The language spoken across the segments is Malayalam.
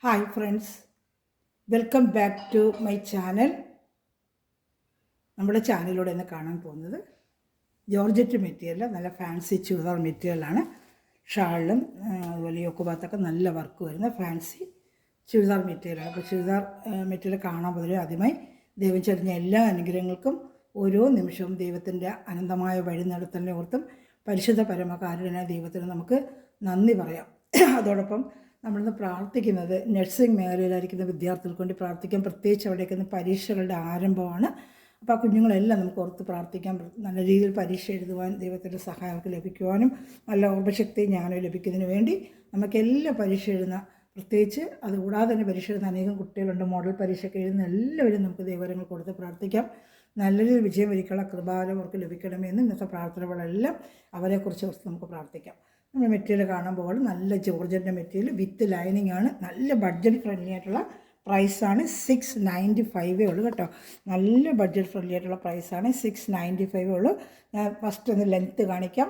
Hi friends, welcome back to my channel. നമ്മുടെ ചാനലിലൂടെ ഇന്ന് കാണാൻ പോകുന്നത് ജോർജറ്റ് മെറ്റീരിയൽ, നല്ല ഫാൻസി ചുരിദാർ മെറ്റീരിയലാണ്. ഷാളിലും അതുപോലെ യോക്ക് ഭാഗത്തൊക്കെ നല്ല വർക്ക് വരുന്ന ഫാൻസി ചുരിദാർ മെറ്റീരിയലാണ്. അപ്പോൾ ചുരിദാർ മെറ്റീരിയൽ കാണാൻ പൊതുവെ ആദ്യമായി ദൈവം ചൊരിഞ്ഞ എല്ലാ അനുഗ്രഹങ്ങൾക്കും ഓരോ നിമിഷവും ദൈവത്തിൻ്റെ അനന്തമായ വഴി നടത്തലിനെ ഓർത്തും പരിശുദ്ധ പരമകാരുണ്യനായ ദൈവത്തിന് നമുക്ക് നന്ദി പറയാം. അതോടൊപ്പം നമ്മളിന്ന് പ്രാർത്ഥിക്കുന്നത് നഴ്സിംഗ് മേഖലയിലായിരിക്കുന്ന വിദ്യാർത്ഥികൾക്ക് വേണ്ടി പ്രാർത്ഥിക്കാം. പ്രത്യേകിച്ച് അവിടേക്ക് പരീക്ഷകളുടെ ആരംഭമാണ്. അപ്പോൾ ആ കുഞ്ഞുങ്ങളെല്ലാം നമുക്ക് ഓർത്ത് പ്രാർത്ഥിക്കാം. നല്ല രീതിയിൽ പരീക്ഷ എഴുതുവാൻ ദൈവത്തിൻ്റെ സഹായം അവർക്ക് ലഭിക്കുവാനും നല്ല ഓർമ്മശക്തി ജ്ഞാനം ലഭിക്കുന്നതിന് വേണ്ടി നമുക്കെല്ലാം പരീക്ഷ എഴുതുന്ന, പ്രത്യേകിച്ച് അതുകൂടാതെ തന്നെ പരീക്ഷ എഴുതുന്ന അനേകം കുട്ടികളുണ്ട്. മോഡൽ പരീക്ഷയ്ക്ക് എഴുതുന്ന എല്ലാവരും നമുക്ക് ദൈവവരങ്ങൾ കൊടുത്ത് പ്രാർത്ഥിക്കാം. നല്ല രീതിയിൽ വിജയം വരിക്കാനുള്ള കൃപാലം അവർക്ക് ലഭിക്കണമെന്ന് ഇന്നത്തെ പ്രാർത്ഥനകളെല്ലാം അവരെക്കുറിച്ച് നമുക്ക് പ്രാർത്ഥിക്കാം. നമ്മൾ മെറ്റീരിയൽ കാണുമ്പോൾ നല്ല ജോർജറ്റിൻ്റെ മെറ്റീരിയൽ വിത്ത് ലൈനിങ് ആണ്. നല്ല ബഡ്ജറ്റ് ഫ്രണ്ട്ലി ആയിട്ടുള്ള പ്രൈസാണ്. 695 ഉള്ളൂ കേട്ടോ. നല്ല ബഡ്ജറ്റ് ഫ്രണ്ട്ലി ആയിട്ടുള്ള പ്രൈസാണ്. 695 ഉള്ളൂ. ഞാൻ ഫസ്റ്റ് ഒന്ന് ലെങ്ത്ത് കാണിക്കാം,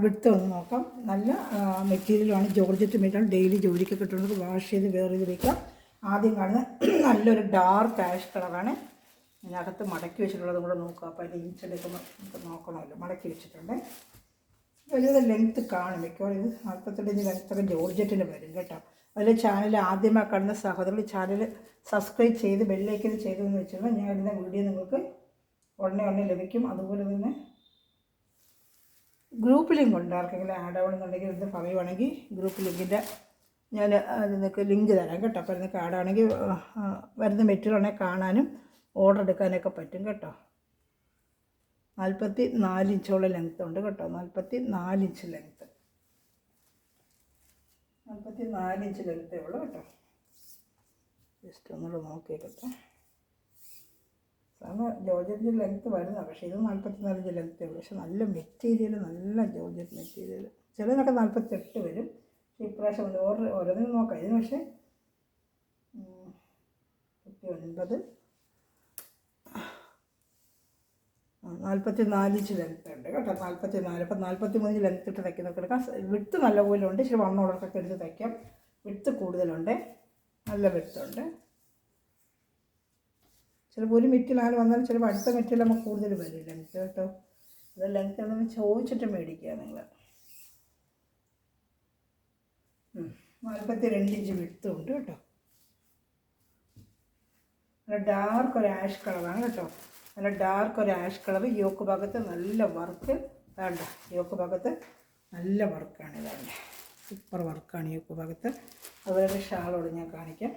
വിഡ്ത്ത് ഒന്ന് നോക്കാം. നല്ല മെറ്റീരിയലാണ്, ജോർജറ്റ് മെറ്റീരിയൽ. ഡെയിലി ജോലിക്ക് കിട്ടുന്നത് വാഷ് ചെയ്ത് വേറെ ഇത് വയ്ക്കാം. ആദ്യം കാണുന്നത് നല്ലൊരു ഡാർക്ക് ആഷ് കളറാണ്. അതിനകത്ത് മടക്കി വെച്ചിട്ടുള്ളത് കൂടെ നോക്കുക. അപ്പോൾ അതിൻ്റെ ഇഞ്ചെടുക്കുമ്പോൾ നമുക്ക് നോക്കണമല്ലോ. മടക്കി വെച്ചിട്ടുണ്ട്. വലിയ ലെങ്ത്ത് കാണും. മിക്കവാറും ഇത് 42 ഇഞ്ച് ലെങ്ത്തൊക്കെ ജോർജറ്റിന് വരും കേട്ടോ. അതിൽ ചാനൽ ആദ്യമായി കാണുന്ന സഹോദരങ്ങൾ ചാനൽ സബ്സ്ക്രൈബ് ചെയ്ത് ബെല്ലൈക്കൻ ചെയ്തതെന്ന് വെച്ചാൽ ഞാൻ ഇടുന്ന വീഡിയോ നിങ്ങൾക്ക് ഉടനെ ലഭിക്കും. അതുപോലെ തന്നെ ഗ്രൂപ്പ് ലിങ്ക് ഉണ്ട്. ആർക്കെങ്കിലും ആഡ് ആവണമെന്നുണ്ടെങ്കിൽ ഇത് പറയുവാണെങ്കിൽ ഗ്രൂപ്പ് ലിങ്കിൻ്റെ ഞാൻ നിങ്ങൾക്ക് ലിങ്ക് തരാം കേട്ടോ. അപ്പോൾ നിങ്ങൾക്ക് ആഡ് ആണെങ്കിൽ വരുന്ന മെറ്റീരിയലാണെങ്കിൽ കാണാനും ഓർഡർ എടുക്കാനൊക്കെ പറ്റും കേട്ടോ. 44 ഇഞ്ചോളം ലെങ്ത്ത് ഉണ്ട് കേട്ടോ. 44 ഇഞ്ച് ലെങ്ത്ത്, 44 ഇഞ്ച് ലെങ്ത്തേ ഉള്ളൂ കേട്ടോ. ജസ്റ്റ് ഒന്നുകൂടെ നോക്കിയേക്കട്ടെ. സാധാരണ ജോർജറ്റിൻ്റെ ലെങ്ത്ത് വരുന്നതാണ്, പക്ഷേ ഇത് 44 ഇഞ്ച് ലെങ്ത്തേ ഉള്ളൂ. പക്ഷെ നല്ല മെറ്റീരിയൽ, നല്ല ജോർജറ്റ് മെറ്റീരിയൽ. ചിലതിനൊക്കെ 48 വരും. പക്ഷേ ഇപ്രാവശ്യം ഓരോന്നും നോക്കാം. ഇതിന് പക്ഷേ 39, 44 ഇഞ്ച് ലെങ്ത്ത് ഉണ്ട് കേട്ടോ. 44. അപ്പം 43 ഇഞ്ച് ലെങ്ത്ത് ഇട്ട് തയ്ക്കുന്നൊക്കെ എടുക്കാം. വിട്ട് നല്ലപോലെ ഉണ്ട്. ഇച്ചിരി വണ്ണം ഉള്ളവർക്കൊക്കെ എടുത്ത് തയ്ക്കാം. വിട്ട് കൂടുതലുണ്ട്, നല്ല വിട്ടുണ്ട്. ചിലപ്പോൾ ഒരു മെറ്റീരിയൽ വന്നാലും ചിലപ്പോൾ അടുത്ത മെറ്റീരിയൽ നമുക്ക് കൂടുതൽ വരും ലെങ്ത്ത് കേട്ടോ. അത് ലെങ്ത്ത് ഉണ്ടെന്ന് ചോദിച്ചിട്ട് മേടിക്കുക നിങ്ങൾ. 42 ഇഞ്ച് വിട്ടും ഉണ്ട് കേട്ടോ. നല്ല ഡാർക്ക് ഒരു ആഷ് കളറാണ് കേട്ടോ. നല്ല ഡാർക്ക് ഒരു ആഷ് കളർ. യോക്ക് ഭാഗത്ത് നല്ല വർക്ക് വേണ്ട. യോക്ക് ഭാഗത്ത് നല്ല വർക്കാണ്. ഇതാണ്ട് സൂപ്പർ വർക്കാണ് യോക്ക് ഭാഗത്ത്. അതുപോലെ ഷാളോട് ഞാൻ കാണിക്കാം.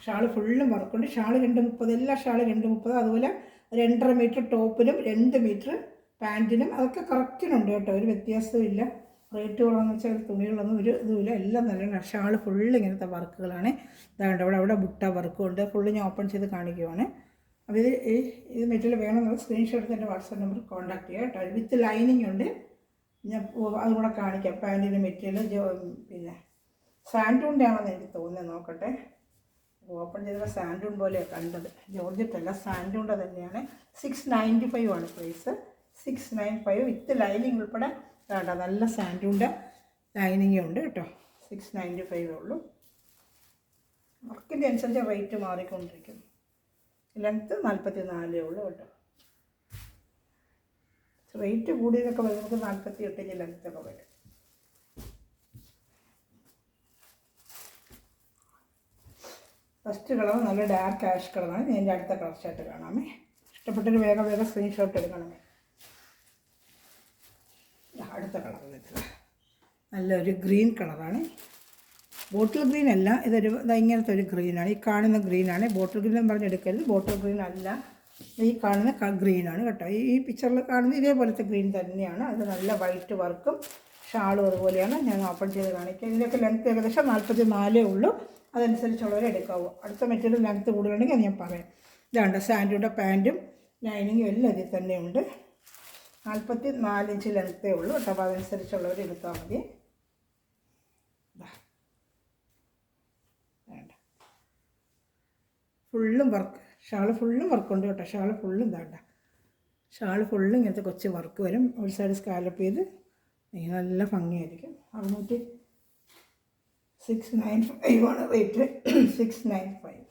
ഷാൾ ഫുള്ളും വർക്കുണ്ട്. ഷാൾ 230, എല്ലാ ഷാൾ 230. അതുപോലെ 2.5 മീറ്റർ ടോപ്പിനും 2 മീറ്റർ പാൻറ്റിനും അതൊക്കെ കറക്റ്റിനുണ്ട് കേട്ടോ. ഒരു വ്യത്യാസവും ഇല്ല. റേറ്റുകളെന്ന് വെച്ചാൽ തുണികളൊന്നും ഒരു ഇതുമില്ല. എല്ലാം നല്ല ഷാൾ ഫുള്ള് ഇങ്ങനത്തെ വർക്കുകളാണ്. ഇതാണ്ട് അവിടെ ബുട്ട വർക്കും ഉണ്ട്. ഫുള്ള് ഞാൻ ഓപ്പൺ ചെയ്ത് കാണിക്കുവാണ്. അപ്പോൾ ഇത് മെറ്റീരിയൽ വേണമെന്നുള്ള സ്ക്രീൻഷോട്ട് എടുത്ത് എൻ്റെ വാട്സാപ്പ് നമ്പർ കോൺടാക്ട് ചെയ്യുക കേട്ടോ. വിത്ത് ലൈനിങ് ഉണ്ട്. ഞാൻ അതുകൂടെ കാണിക്കാം. പാൻറ്റിൻ്റെ മെറ്റീരിയൽ പിന്നെ സാൻഡൂണിൻ്റെ ആണെന്ന് എനിക്ക് തോന്നുന്നത്. നോക്കട്ടെ. ഓപ്പൺ ചെയ്തപ്പോൾ സാൻഡൂൺ പോലെയാണ് കണ്ടത്. ജോർജറ്റ് അല്ല, സാൻഡൂണിൻ്റെ തന്നെയാണ്. 695 ആണ് പ്രൈസ്. 695 വിത്ത് ലൈനിങ് ഉൾപ്പെടെ വേണ്ട. നല്ല സാൻഡൂണിൻ്റെ ലൈനിങ് ഉണ്ട് കേട്ടോ. 695 ഉള്ളൂ. വർക്കിൻ്റെ അനുസരിച്ച് റേറ്റ് മാറിക്കൊണ്ടിരിക്കും. ലെങ്ത്ത് 44 ഉള്ളൂ കേട്ടോ. റേറ്റ് കൂടിയതൊക്കെ വരും. നമുക്ക് 48 ഇഞ്ച് ലെങ്ത്തൊക്കെ വരും. ഫസ്റ്റ് കളർ നല്ല ഡാർക്ക് ആഷ് കളറാണ്. ഞാൻ എൻ്റെ അടുത്ത കളർ ഷർട്ട് കാണാമേ. ഇഷ്ടപ്പെട്ടൊരു വേഗം സ്ക്രീൻഷോട്ട് എടുക്കണമേ. അടുത്ത കളർ നല്ലൊരു ഗ്രീൻ കളറാണ്. ബോട്ടിൽ ഗ്രീൻ അല്ല, ഇങ്ങനത്തെ ഒരു ഗ്രീനാണ്. ഈ കാണുന്ന ഗ്രീനാണ്. ബോട്ടിൽ ഗ്രീൻ എന്ന് പറഞ്ഞെടുക്കരുത്. ബോട്ടിൽ ഗ്രീൻ അല്ല, ഈ കാണുന്ന ഗ്രീനാണ് കേട്ടോ. ഈ പിക്ചറിൽ കാണുന്ന ഇതേപോലത്തെ ഗ്രീൻ തന്നെയാണ്. അത് നല്ല വൈറ്റ് വർക്കും ഷാളും അതുപോലെയാണ്. ഞാൻ ഓപ്പൺ ചെയ്ത് കാണിക്കാം. ഇതിൻ്റെയൊക്കെ ലെങ്ത്ത് ഏകദേശം 44 ഉള്ളൂ. അതനുസരിച്ചുള്ളവരെ എടുക്കാവൂ. അടുത്ത മെറ്റീരിയൽ ലെങ്ത്ത് കൂടുതലുണ്ടെങ്കിൽ അത് ഞാൻ പറയാം. ഇതാണ്ട് സാൻഡൂടെ പാൻറ്റും ലൈനിങ്ങും എല്ലാം ഇതിൽ തന്നെയുണ്ട്. 44 ഇഞ്ച് ലെങ്ത്തേ ഉള്ളൂ കേട്ടോ. അപ്പോൾ അതനുസരിച്ചുള്ളവർ എടുത്താൽ മതി. ഫുള്ളും വർക്ക്. ഷാൾ ഫുള്ളും വർക്കുണ്ട് കേട്ടോ. ഷാൾ ഫുള്ളും ഇതാണ്ട. ഷാൾ ഫുള്ളും ഇങ്ങനത്തെ കൊച്ചു വർക്ക് വരും. ഒരു സൈഡ് സ്കാലപ്പ് ചെയ്ത് നല്ല ഭംഗിയായിരിക്കും. 695 ആണ് റേറ്റ്. 695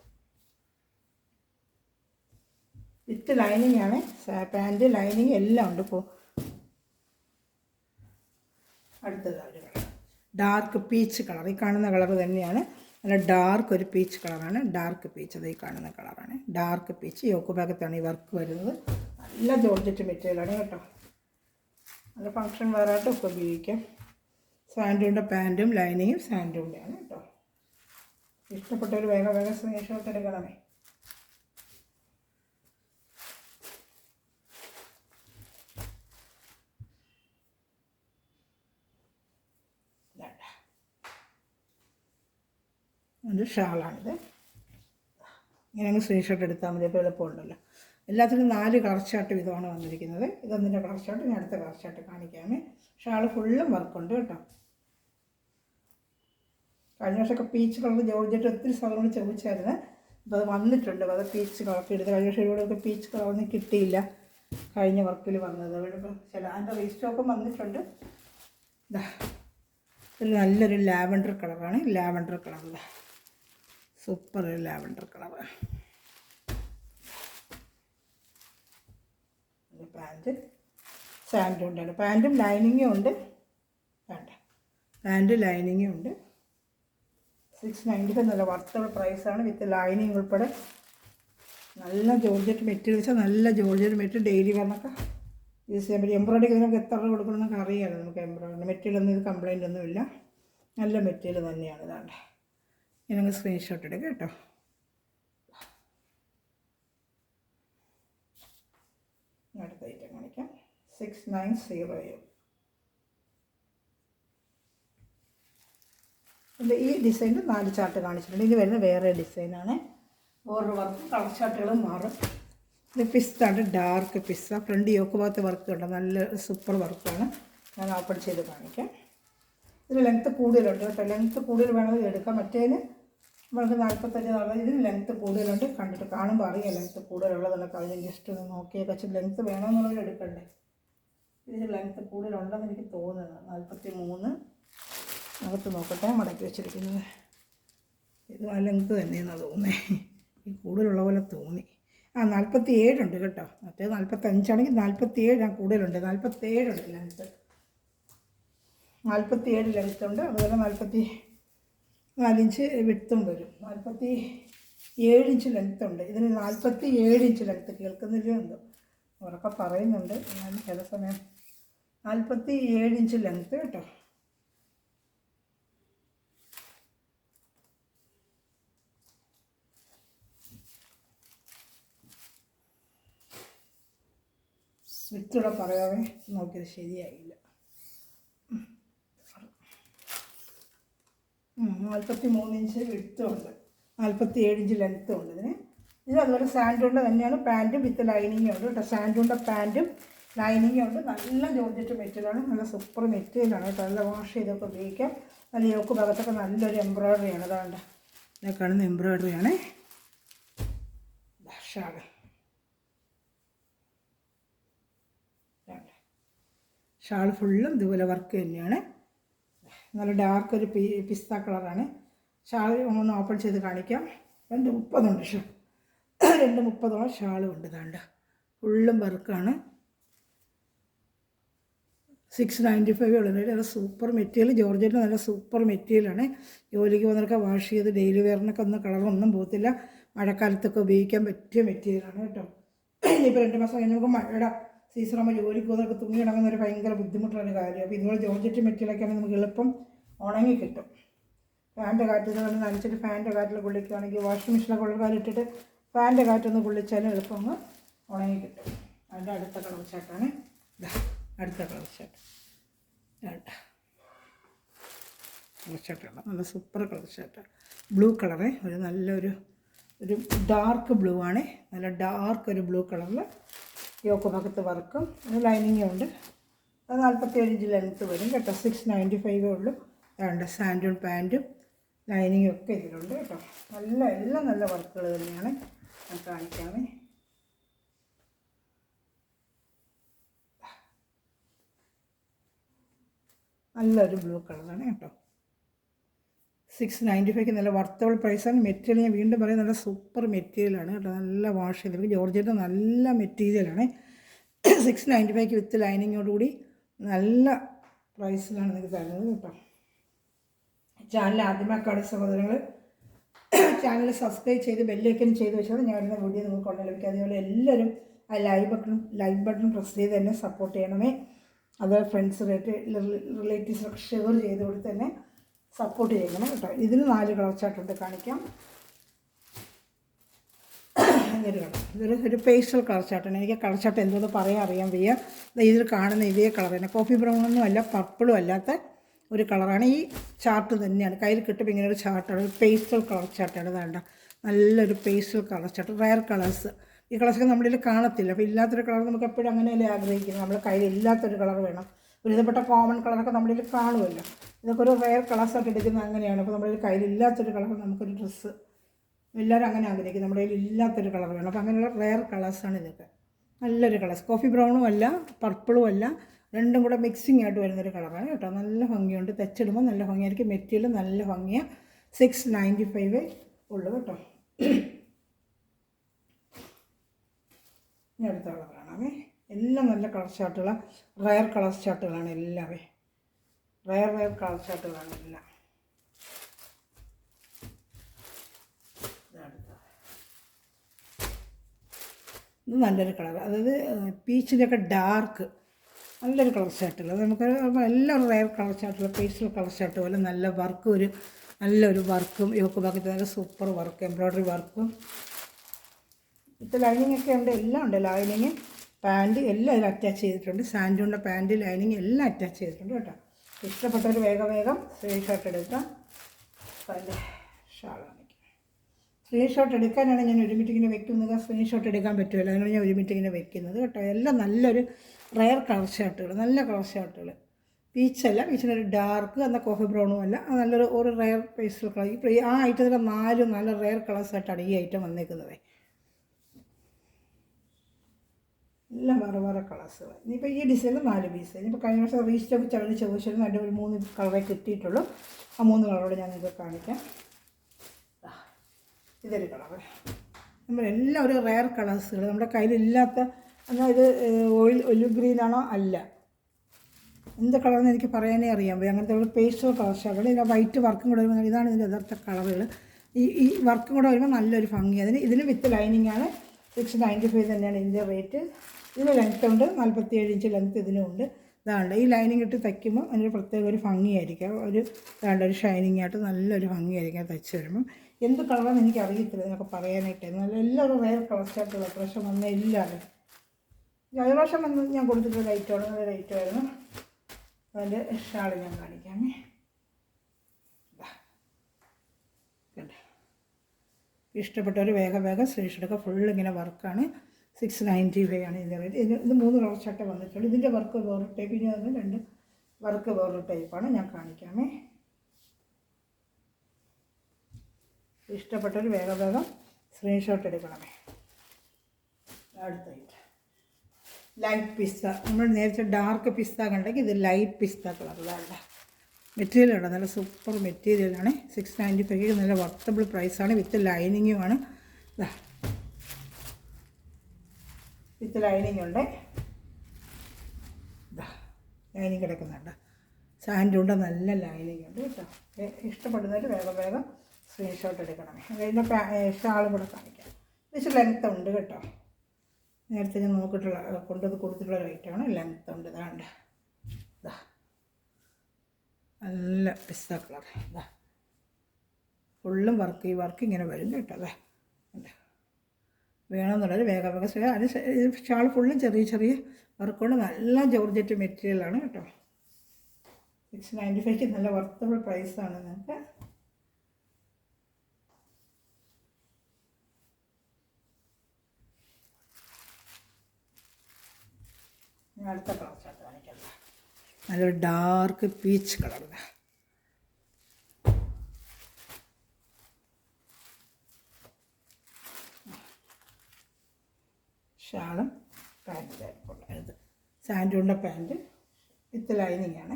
വിത്ത് ലൈനിങ് ആണ്. പാൻറ്റ് ലൈനിങ് എല്ലാം ഉണ്ട്. ഇപ്പോൾ അടുത്തത് ഒരു കളർ ഡാർക്ക് പീച്ച് കളർ. ഈ കാണുന്ന കളർ തന്നെയാണ്. നല്ല ഡാർക്ക് ഒരു പീച്ച് കളറാണ്. ഡാർക്ക് പീച്ച്, അത് ഈ കാണുന്ന കളറാണ് ഡാർക്ക് പീച്ച്. യോക്ക് ഭാഗത്താണ് ഈ വർക്ക് വരുന്നത്. നല്ല ജോർജറ്റ് മെറ്റീരിയലാണ് കേട്ടോ. നല്ല ഫങ്ഷൻ വെയറായിട്ടും ഒക്കെ ഉപയോഗിക്കാം. സാൻഡൂണിൻ്റെ പാൻറ്റും ലൈനിങ്ങും സാൻഡൂണിൻ്റെയാണ് കേട്ടോ. ഇഷ്ടപ്പെട്ടൊരു വേഗം വേഗം സ്ക്രീൻഷോട്ട് എടുക്കണമേ. ഒരു ഷാളാണിത്. ഇങ്ങനെ അങ്ങ് സ്ക്രീൻഷോട്ട് എടുത്താൽ മതി. അപ്പോൾ എളുപ്പമുണ്ടല്ലോ. എല്ലാത്തിനും 4 കളർ ചാർട്ട് വിധമാണ് വന്നിരിക്കുന്നത്. ഇതൊന്നിൻ്റെ കളർ ചാർട്ട്, ഞാൻ അടുത്ത കളർ ചാർട്ട് കാണിക്കാമേ. ഷാൾ ഫുള്ളും വർക്കുണ്ട് കേട്ടോ. കഴിഞ്ഞ വർഷമൊക്കെ പീച്ച് കളർ ജോർജറ്റ് ഒത്തിരി സ്ഥലങ്ങൾ ചോദിച്ചായിരുന്നു. അപ്പോൾ അത് വന്നിട്ടുണ്ട്. അപ്പോൾ അത് പീച്ച് കളർക്ക് എടുത്ത് കഴിഞ്ഞ വർഷം ഇവിടെയൊക്കെ പീച്ച് കളറൊന്നും കിട്ടിയില്ല കഴിഞ്ഞ വർക്കിൽ വന്നത്. അവിടെ ഇപ്പോൾ ചില അതിൻ്റെ റീസ്റ്റോക്കും വന്നിട്ടുണ്ട്. ഒരു നല്ലൊരു ലാവൻഡർ കളറാണ്. ലാവൻഡർ കളർ സൂപ്പർ ഒരു ലാവൻഡർ കളർ. പാൻറ്റ് സാൻഡൂണിൻ്റെയാണ്. പാൻറ്റും ലൈനിങ്ങും ഉണ്ട്. വേണ്ട പാൻറ്റ് ലൈനിങ്ങും ഉണ്ട്. 695 നല്ല വർത്തബിൾ പ്രൈസാണ്. വിത്ത് ലൈനിങ് ഉൾപ്പെടെ. നല്ല ജോർജറ്റ് മെറ്റീരിയൽ വെച്ചാൽ നല്ല ജോർജറ്റ് മെറ്റീരിയൽ ഡെയിലി വന്നൊക്കെ യൂസ് ചെയ്യാൻ പറ്റും. എംബ്രോയിഡറി നമുക്ക് എത്ര രൂപ കൊടുക്കണമെന്നൊക്കെ അറിയാമല്ലോ നമുക്ക്. എംബ്രോയിഡറി മെറ്റീരിയൽ ഒന്നും ഇത് കംപ്ലൈൻ്റ് ഒന്നുമില്ല. നല്ല മെറ്റീരിയൽ തന്നെയാണ്. ഇതാണ്ട് ഞാനങ്ങ് സ്ക്രീൻഷോട്ട് എടുക്കാം കേട്ടോ. അടുത്ത ഐറ്റം കാണിക്കാം. 690. ഇതിൻ്റെ ഈ ഡിസൈനിൽ 4 ചാർട്ട് കാണിച്ചിട്ടുണ്ട്. ഇത് വരുന്ന വേറെ ഡിസൈനാണ്. ഓരോ വർക്ക് കളർ ചാർട്ടുകളും മാറും. ഇത് പിസ്താണ്, ഡാർക്ക് പിസ്ത. ഫ്രണ്ട് യോക്ക് ഭാഗത്ത് വർക്ക് ഉണ്ട്. നല്ല സൂപ്പർ വർക്കാണ്. ഞാൻ ഓപ്പൺ ചെയ്ത് കാണിക്കാം. ഇതിന് ലെങ്ത്ത് കൂടുതലുണ്ട് കേട്ടോ. ലെങ്ത്ത് കൂടുതൽ വേണമെങ്കിൽ എടുക്കാം. മറ്റേതിന് നമ്മൾക്ക് 45 ഇതിന് ലെങ്ത്ത് കൂടുതലുണ്ട്. കണ്ടിട്ട് കാണുമ്പോൾ അറിയാം ലെങ്ത്ത് കൂടുതലുള്ളതല്ല. കഴിഞ്ഞ ജസ്റ്റ് ഒന്ന് നോക്കിയാൽ പക്ഷേ ലെങ്ത്ത് വേണമെന്നുള്ളത് എടുക്കണ്ടേ. ഇതിന് ലെങ്ത്ത് കൂടുതലുണ്ടെന്ന് എനിക്ക് തോന്നുന്നത്. 43 അകത്ത് നോക്കട്ടെ. മടക്കി വെച്ചിരിക്കുന്നത് ഇത് ആ ലെങ്ത്ത് തന്നെയെന്നാണ് തോന്നുന്നത്. ഈ കൂടുതലുള്ള പോലെ തോന്നി. 47 ഉണ്ട് കേട്ടോ. മറ്റേ 45 ആണെങ്കിൽ 47 ഞാൻ കൂടുതലുണ്ട്. 47 ഉണ്ട് ലെങ്ത്ത്. 47 ലെങ്ത്ത് ഉണ്ട്. അതുപോലെ 44 ഇഞ്ച് വിട്ടും വരും. 47 ഇഞ്ച് ലെങ്ത്ത് ഉണ്ട്. ഇതിന് 47 ഇഞ്ച് ലെങ്ത്ത്. കേൾക്കുന്നില്ലയോ എന്തോ ഉറക്കെ പറയുന്നുണ്ട്. എന്നാലും ചില സമയം 47 ഇഞ്ച് ലെങ്ത്ത് കേട്ടോ. വിത്തൂടെ പറയാതെ നോക്കിയത് ശരിയായില്ല. 43 ഇഞ്ച് വിട്ടും ഉണ്ട്. 47 ഇഞ്ച് ലെങ്ത്തും ഉണ്ട് ഇതിന്. ഇത് അതുപോലെ സാൻഡൂണിൻ്റെ തന്നെയാണ്. പാൻറ്റും വിത്ത് ലൈനിങ്ങും ഉണ്ട് കേട്ടോ. സാൻഡൂണിൻ്റെ പാൻറ്റും ലൈനിങ്ങും ഉണ്ട്. നല്ല ജോർജറ്റ് മെറ്റീരിയലാണ്. നല്ല സൂപ്പർ മെറ്റീരിയലാണ് കേട്ടോ. നല്ല വാഷ് ചെയ്തൊക്കെ ഉപയോഗിക്കാം. നല്ല യോക്ക് ഭാഗത്തൊക്കെ നല്ലൊരു എംബ്രോയ്ഡറിയാണ്. അതാണ്ട് ഞാൻ കാണുന്ന എംബ്രോയ്ഡറിയാണ്. ഷാൾ ഷാൾ ഫുള്ളും ഇതുപോലെ വർക്ക് തന്നെയാണ്. നല്ല ഡാർക്ക് ഒരു പിസ്ത കളറാണ്. ഷാൾ ഒന്ന് ഓപ്പൺ ചെയ്ത് കാണിക്കാം. 230 ഉണ്ട്. 230 ഷാളും ഉണ്ട്. ഇതാണ്ട് ഫുള്ളും വർക്കാണ്. 695 ഉള്ളത്. നല്ല സൂപ്പർ മെറ്റീരിയൽ. ജോർജറ്റ് നല്ല സൂപ്പർ മെറ്റീരിയലാണ്. ജോലിക്ക് പോകുന്നവരൊക്കെ വാഷ് ചെയ്ത് ഡെയിലി വെയറിനൊക്കെ ഒന്നും കളറൊന്നും പോകത്തില്ല. മഴക്കാലത്തൊക്കെ ഉപയോഗിക്കാൻ പറ്റിയ മെറ്റീരിയലാണ് കേട്ടോ. ഇനിയിപ്പോൾ 2 മാസം കഴിഞ്ഞ് നമുക്ക് മഴയുടെ സീസണാകുമ്പോൾ ജോലിക്ക് പോകുന്നവർക്ക് തുണി ഇണങ്ങുന്നൊരു ഭയങ്കര ബുദ്ധിമുട്ടുള്ളൊരു കാര്യം. അപ്പോൾ ഇതുപോലെ ജോർജറ്റ് മെറ്റീരിയലൊക്കെ ആണെങ്കിൽ നമുക്ക് എളുപ്പം ഉണങ്ങി കിട്ടും. ഫാൻ്റെ കാറ്റിൽ നിന്ന് നനച്ചിട്ട് ഫാൻ്റെ കാറ്റിൽ കൊള്ളിക്കുകയാണെങ്കിൽ വാഷിംഗ് മെഷീനിലൊക്കെ ഉള്ള കാലിട്ടിട്ട് ഫാൻ്റെ കാറ്റൊന്ന് കൊള്ളിച്ചാലും എളുപ്പം ഒന്ന് ഉണങ്ങി കിട്ടും. അതിൻ്റെ അടുത്ത കളർ ചാട്ടാണ്. അടുത്ത കളർ ചാട്ട് കളർ ചാട്ടാണ്. നല്ല സൂപ്പർ കളർ ചാട്ടാണ്. Blue colour. ഒരു നല്ലൊരു ഡാർക്ക് ബ്ലൂ ആണ്. നല്ല ഡാർക്ക് ഒരു ബ്ലൂ കളറിൽ യോക്ക് ഭാഗത്ത് വർക്കും ലൈനിങ്ങും ഉണ്ട്. അത് 47 ഇഞ്ച് ലെങ്ത്ത് വരും കേട്ടോ. 695 ഉള്ളൂ. അതുകൊണ്ട് സാൻഡൂൺ പാൻറ്റും ലൈനിങ്ങും ഒക്കെ ഇതിലുണ്ട് കേട്ടോ. എല്ലാം നല്ല വർക്കുകൾ തന്നെയാണ്. ഞാൻ കാണിക്കാമേ. നല്ലൊരു ബ്ലൂ കളറാണ് കേട്ടോ. 695 നല്ല വർത്തബിൾ പ്രൈസാണ്. മെറ്റീരിയൽ ഞാൻ വീണ്ടും പറയും, നല്ല സൂപ്പർ മെറ്റീരിയലാണ് കേട്ടോ. നല്ല വാഷ് ചെയ്ത് ജോർജറ്റ് നല്ല മെറ്റീരിയലാണ്. 695 വിത്ത് ലൈനിങ്ങോടുകൂടി നല്ല പ്രൈസിലാണ് നിങ്ങൾക്ക് തരുന്നത് കേട്ടോ. ചാനൽ ആദ്യമാക്കാണ് സഹോദരങ്ങൾ, ചാനൽ സബ്സ്ക്രൈബ് ചെയ്ത് ബെല്ലൈക്കൻ ചെയ്ത് വെച്ചാൽ ഞാൻ വരുന്ന വീഡിയോ നിങ്ങൾക്ക് ഉടനെ ലഭിക്കും. അതുപോലെ എല്ലാവരും ആ ലൈക്ക് ബട്ടൺ പ്രസ് ചെയ്ത് തന്നെ സപ്പോർട്ട് ചെയ്യണമേ. അതുപോലെ ഫ്രണ്ട്സ് റിലേറ്റീവ്സൊക്കെ ഷെയർ ചെയ്ത് കൊടുത്ത് തന്നെ സപ്പോർട്ട് ചെയ്യണം കേട്ടോ. ഇതിന് 4 കളർ ചാർട്ടുണ്ട്, കാണിക്കാം. ഇതൊരു പേസ്റ്റൽ കളർ ചാർട്ടാണ്. എനിക്ക് കളർ ചാർട്ട് എന്തോന്ന് പറയാൻ അറിയാൻ വയ്യ. ഇതിൽ കാണുന്ന ഇതേ കളർ തന്നെ, കോഫി ബ്രൗണൊന്നും അല്ല, പർപ്പിളും അല്ലാത്ത ഒരു കളറാണ്. ഈ ചാർട്ട് തന്നെയാണ് കയ്യിൽ കിട്ടുമ്പോൾ ഇങ്ങനെ ഒരു ചാർട്ടാണ്, ഒരു പേസ്റ്റൽ കളർ ചാർട്ടാണ്. വേണ്ട നല്ലൊരു pastel colour chart, rare colours. ഈ കളേഴ്സൊക്കെ നമ്മുടെ ഇതിൽ കാണത്തില്ല. അപ്പോൾ ഇല്ലാത്തൊരു കളർ നമുക്ക് എപ്പോഴും അങ്ങനെയല്ലേ ആഗ്രഹിക്കുന്നത്, നമ്മുടെ കയ്യിൽ ഇല്ലാത്തൊരു കളർ വേണം. ഒരുവിധപ്പെട്ട കോമൺ കളറൊക്കെ നമ്മുടെ ഇതിൽ കാണുമല്ലോ. ഇതൊക്കെ ഒരു റയർ കളേഴ്സൊക്കെ എടുക്കുന്നത് അങ്ങനെയാണ്. അപ്പോൾ നമ്മുടെ കയ്യിൽ ഇല്ലാത്തൊരു കളർ നമുക്കൊരു ഡ്രസ്സ് എല്ലാവരും അങ്ങനെ ആഗ്രഹിക്കും, നമ്മുടെ കയ്യിൽ ഇല്ലാത്തൊരു കളർ വേണം. അപ്പോൾ അങ്ങനെയുള്ള റയർ കളേഴ്സാണ് ഇതൊക്കെ. നല്ലൊരു കളേഴ്സ്, കോഫി ബ്രൗണും അല്ല പർപ്പിളും അല്ല, രണ്ടും കൂടെ മിക്സിങ് ആയിട്ട് വരുന്നൊരു കളറാണ് കേട്ടോ. നല്ല ഭംഗിയുണ്ട്, തെച്ചിടുമ്പോൾ നല്ല ഭംഗിയായിരിക്കും. മെറ്റീരിയൽ നല്ല ഭംഗിയാണ്. 695 ഉള്ളു കേട്ടോ. ഇനി അടുത്ത കളർ കാണാമേ. എല്ലാം നല്ല കളർ ചാർട്ടുകളാണ്, റയർ കളർ ചാർട്ടുകളാണ് എല്ലാവേ. റയർ കളർ ചാർട്ടുകളാണ് എല്ലാം. ഇത് നല്ലൊരു കളർ, അതായത് പീച്ചിൻ്റെയൊക്കെ ഡാർക്ക് നല്ലൊരു കളർ ചാർട്ടുകൾ. അത് നമുക്ക് എല്ലാം റയർ കളർ ചാർട്ടുകൾ, പേസ്റ്റൽ കളർ ചാർട്ട് പോലെ നല്ല വർക്ക്, നല്ലൊരു വർക്കും യോക്ക് ബാക്കി നല്ല സൂപ്പർ വർക്ക്, എംബ്രോയ്ഡറി വർക്കും വിത്ത് ലൈനിങ് ഒക്കെ ഉണ്ട്, എല്ലാം ഉണ്ട്. ലൈനിങ് പാൻറ്റ് എല്ലാം ഇതിൽ അറ്റാച്ച് ചെയ്തിട്ടുണ്ട്. സാൻഡൂണിൻ്റെ പാൻറ്റ് ലൈനിങ് എല്ലാം അറ്റാച്ച് ചെയ്തിട്ടുണ്ട് കേട്ടോ. ഇഷ്ടപ്പെട്ടവർ വേഗം സ്ക്രീൻഷോട്ട് എടുക്കാം. അതിൻ്റെ ഷാളാണ്. സ്ക്രീൻഷോട്ട് എടുക്കാനാണ് ഞാൻ ഒരു മീറ്റിങ്ങിന് വെക്കുന്നത്. സ്ക്രീൻഷോട്ട് എടുക്കാൻ പറ്റുമല്ലോ, അതിനാണ് ഞാൻ ഒരു മീറ്റിങ്ങിന് വെക്കുന്നത് കേട്ടോ. എല്ലാം നല്ലൊരു റയർ കളർ ഷർട്ടുകൾ, നല്ല കളർ ഷർട്ടുകൾ. പീച്ചല്ല, പീച്ചിൻ്റെ ഒരു ഡാർക്ക്, എന്നാൽ കോഫി ബ്രൗണും അല്ല, നല്ലൊരു റയർ പേസ്റ്റൽ കളർ. ഇപ്പോൾ ആ ഐറ്റത്തിൻ്റെ 4 നല്ല റയർ കളേഴ്സായിട്ടാണ് ഈ ഐറ്റം വന്നേക്കുന്നത്. എല്ലാം വേറെ കളേഴ്സുകൾ. ഇനിയിപ്പോൾ ഈ ഡിസൈനിൽ 4 പീസ്. ഇനിയിപ്പോൾ കഴിഞ്ഞ വർഷം റീസ്റ്റോക്ക് ചോദിച്ചിരുന്നു, എൻ്റെ ഒരു 3 കളറേ കിട്ടിയിട്ടുള്ളൂ. ആ 3 കളറോട് ഞാൻ നിങ്ങൾക്ക് കാണിക്കാം. ഇതൊരു കളറ്. നമ്മളെല്ലാം ഒരു റയർ കളേഴ്സുകൾ, നമ്മുടെ കയ്യിലില്ലാത്ത. എന്നാൽ ഇത് ഒലിവ് ഗ്രീനാണോ അല്ല, എന്ത് കളറെന്ന് എനിക്ക് പറയാനേ അറിയാൻ പോയി. അങ്ങനത്തെ ഒരു പേസ്റ്റൽ കളർ ഷാഡുകൾ. ഇതിൻ്റെ വൈറ്റ് വർക്കും കൂടെ വരുമ്പോൾ ഇതാണ് ഇതിൻ്റെ യഥാർത്ഥ കളറുകൾ. ഈ വർക്കും കൂടെ വരുമ്പോൾ നല്ലൊരു ഭംഗി. ഇതിന് വിത്ത് ലൈനിങ് ആണ്. 695 തന്നെയാണ് ഇതിൻ്റെ റേറ്റ്. ഇതിന് ലെങ്ത്ത് ഉണ്ട്, 47 ഇഞ്ച് ലെങ്ത്ത് ഇതിനുണ്ട്. ഇതാണ്ട് ഈ ലൈനിങ് ഇട്ട് തയ്ക്കുമ്പോൾ അതിനൊരു പ്രത്യേക ഒരു ഭംഗിയായിരിക്കും. ഒരു ഷൈനിങ് ആയിട്ട് നല്ലൊരു ഭംഗിയായിരിക്കും തയ്ച്ച് വരുമ്പം. എന്ത് കളറാണെന്ന് എനിക്ക് അറിയത്തില്ല ഇതിനൊക്കെ പറയാനായിട്ട്. നല്ല എല്ലാവരും റയർ കളർ ചാർട്ടുള്ള പ്രാവശ്യം വന്ന എല്ലാവരും കഴിഞ്ഞ പ്രാവശ്യം വന്ന് ഞാൻ കൊടുത്തിട്ടുള്ള റേറ്റാണ്, നല്ല റേറ്റായിരുന്നു. അതിൻ്റെ ഷാള് ഞാൻ കാണിക്കാമേ. ഇഷ്ടപ്പെട്ടവർ വേഗം സ്ക്രീൻഷോട്ട് എടുക്കുക. ഫുൾ ഇങ്ങനെ വർക്കാണ്. 695 ആണ് ഇതിൻ്റെ റേറ്റ്. ഇത് 3 കളർ ചട്ട വന്നിട്ടുണ്ട്. ഇതിൻ്റെ വർക്ക് വേറൊരു ടൈപ്പ്, ഇനി അത് 2 വർക്ക് വേറൊരു ടൈപ്പാണ്. ഞാൻ കാണിക്കാമേ. ഇഷ്ടപ്പെട്ടവർ വേഗം സ്ക്രീൻഷോട്ട് എടുക്കണമേ. അടുത്തായിട്ട് ലൈറ്റ് പിസ്ത. നമ്മൾ നേരത്തെ ഡാർക്ക് പിസ്ത കണ്ടെങ്കിൽ ഇത് ലൈറ്റ് പിസ്ത കളറിലാണ്. മെറ്റീരിയലാണ് നല്ല സൂപ്പർ മെറ്റീരിയലാണ്. 695 നല്ല വർത്തബിൾ പ്രൈസാണ്. വിത്ത് ലൈനിങ്ങുമാണ്. ഇതാ വിത്ത് ലൈനിങ് ഉണ്ട്. ഇതാ ലൈനിങ് കിടക്കുന്നുണ്ട്. സാൻഡുണ്ട്, നല്ല ലൈനിങ് ഉണ്ട് കേട്ടോ. ഇഷ്ടപ്പെടുന്നവർ വേഗം സ്ക്രീൻഷോട്ട് എടുക്കണമേ. അതിൻ്റെ ഷാളും കൂടെ കാണിക്കാം. ഇത് ലെങ്ത്ത് ഉണ്ട് കേട്ടോ. നേരത്തെ ഞാൻ കൊടുത്തിട്ടുള്ള റേറ്റാണ്. ലെങ്ത്ത് ഉണ്ട്. ഇതാണ്ട് ഇതാ നല്ല പിസ്ത കളർ. ഇതാ ഫുള്ളും വർക്ക്, ഈ വർക്ക് ഇങ്ങനെ വരും കേട്ടോ. അതെ വേണമെന്നുള്ളത് വേഗം അത് ഷാൾ ഫുള്ളും ചെറിയ വർക്കുകൊണ്ട് നല്ല ജോർജറ്റ് മെറ്റീരിയലാണ് കേട്ടോ. 695 നല്ല വർത്തബിൾ പ്രൈസാണ് നിങ്ങൾക്ക്. അടുത്ത കളർ ചാർട്ട് കാണിക്കാം. നല്ലൊരു ഡാർക്ക് പീച്ച് കളർ. ഷാളും പാൻറ്റിലായിരിക്കും. സാൻഡൂണിൻ്റെ പാൻറ്റ് വിത്ത് ലൈനിങ് ആണ്.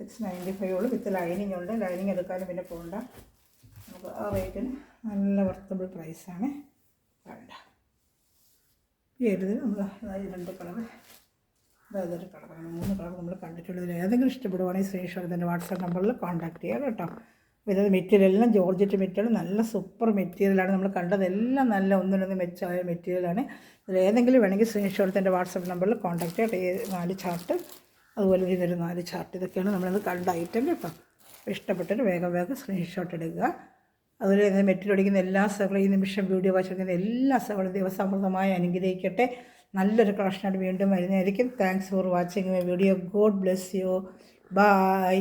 695 ഉള്ളൂ. വിത്ത് ലൈനിങ് ഉണ്ട്. ലൈനിങ് എടുക്കാനും പിന്നെ പോകണ്ട. നമുക്ക് ആ റേറ്റിന് നല്ല വർത്തബിൾ പ്രൈസാണ്. വേണ്ട ഈ എഴുതി നമ്മൾ അതായത് 2 കളർ, അതൊരു കളറാണ്. 3 കളർ നമ്മൾ കണ്ടിട്ടുള്ളതിൽ ഏതെങ്കിലും ഇഷ്ടപ്പെടുവാണെങ്കിൽ സ്ക്രീൻഷോട്ട് തന്നെ വാട്സാപ്പ് നമ്പറിൽ കോൺടാക്ട് ചെയ്യാം കേട്ടോ. ഇത് മെറ്റീരിയൽ എല്ലാം ജോർജറ്റ് മെറ്റീരിയൽ, നല്ല സൂപ്പർ മെറ്റീരിയലാണ്. നമ്മൾ കണ്ടതെല്ലാം നല്ല ഒന്നിനൊന്ന് മെച്ചമായ മെറ്റീരിയലാണ്. ഇതിൽ ഏതെങ്കിലും വേണമെങ്കിൽ സ്ക്രീൻഷോട്ട് എൻ്റെ വാട്സാപ്പ് നമ്പറിൽ കോൺടാക്ട് ചെയ്യാം. 4 ചാർട്ട്, അതുപോലെ ഇതൊരു 4 ചാർട്ട്, ഇതൊക്കെയാണ് നമ്മളത് കണ്ട ഐറ്റം കേട്ടോ. ഇഷ്ടപ്പെട്ടിട്ട് വേഗം സ്ക്രീൻഷോട്ട് എടുക്കുക. അതുപോലെ മെറ്റീരിയൽ അടിക്കുന്ന എല്ലാ സഹകളും ഈ നിമിഷം വീഡിയോ വായിച്ചിരിക്കുന്ന എല്ലാ സഹകളും ദിവസമൃതമായി അനുഗ്രഹിക്കട്ടെ. നല്ലൊരു കളക്ഷനായിട്ട് വീണ്ടും വരുന്നതായിരിക്കും. Thanks for watching my video. God bless you. By.